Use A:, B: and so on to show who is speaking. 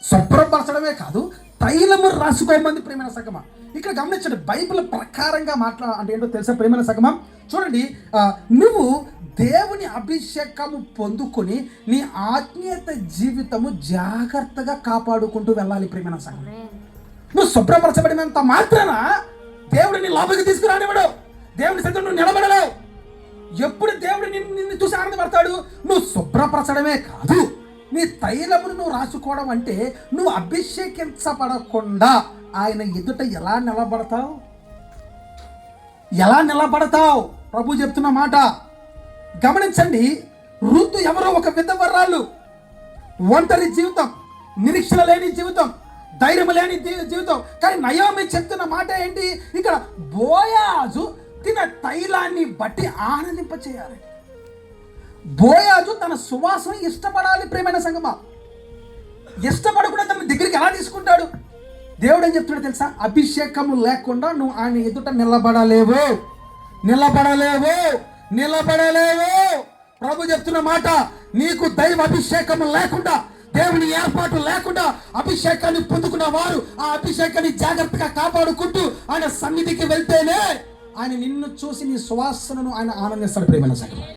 A: శుభ్రపరచడమే కాదు, తైలము రాసుకోమంది ప్రేమైన సగమా. ఇక్కడ గమనించండి, బైబిల్ ప్రకారంగా అంటే ఏంటో తెలుసా ప్రేమైన సగమా. చూడండి, నువ్వు దేవుని అభిషేకము పొందుకొని నీ ఆత్మీయత జీవితము జాగ్రత్తగా కాపాడుకుంటూ వెళ్ళాలి ప్రేమైన సగం. నువ్వు శుభ్రపరచబడినంత మాత్రాన దేవుడిని లోపలికి తీసుకురానివ్వడు. దేవుని సైతం నువ్వు నిలబడలేవు. ఎప్పుడు దేవుడు నిన్ను చూసి ఆనందపడతాడు? నువ్వు శుభ్రపరచడమే కాదు, నీ తైలమును నువ్వు రాసుకోవడం అంటే నువ్వు అభిషేకించబడకుండా ఆయన ఎదుట ఎలా నిలబడతావు? ప్రభు చెప్తున్న మాట గమనించండి. రుతు ఎవరో ఒక విధవరాలు, ఒంటరి జీవితం, నిరీక్షణ లేని జీవితం, ధైర్యం లేని జీవితం. కానీ నయోమి చెప్తున్న మాట ఏంటి? ఇక్కడ బోయాజు తిన తైలాన్ని బట్టి ఆనందింపచేయాలి. బోయాజు తన సువాసన ఇష్టపడాలి ప్రేమైన సంగమా. ఇష్టపడకుండా తన దగ్గరికి ఎలా తీసుకుంటాడు? దేవుడు ఏం చెప్తున్నాడు తెలుసా? అభిషేకము లేకుండా నువ్వు ఆయన ఎదుట నిలబడలేవు. ప్రభు చెప్తున్న మాట, నీకు దైవ అభిషేకము లేకుండా, దేవుని ఏర్పాటు లేకుండా అభిషేకాన్ని పొందుకున్న వారు ఆ అభిషేకాన్ని జాగ్రత్తగా కాపాడుకుంటూ ఆయన సన్నిధికి వెళ్తేనే ఆయన నిన్ను చూసి నీ సువాసనను ఆయన ఆనందిస్తాడు ప్రేమైన సంగమా.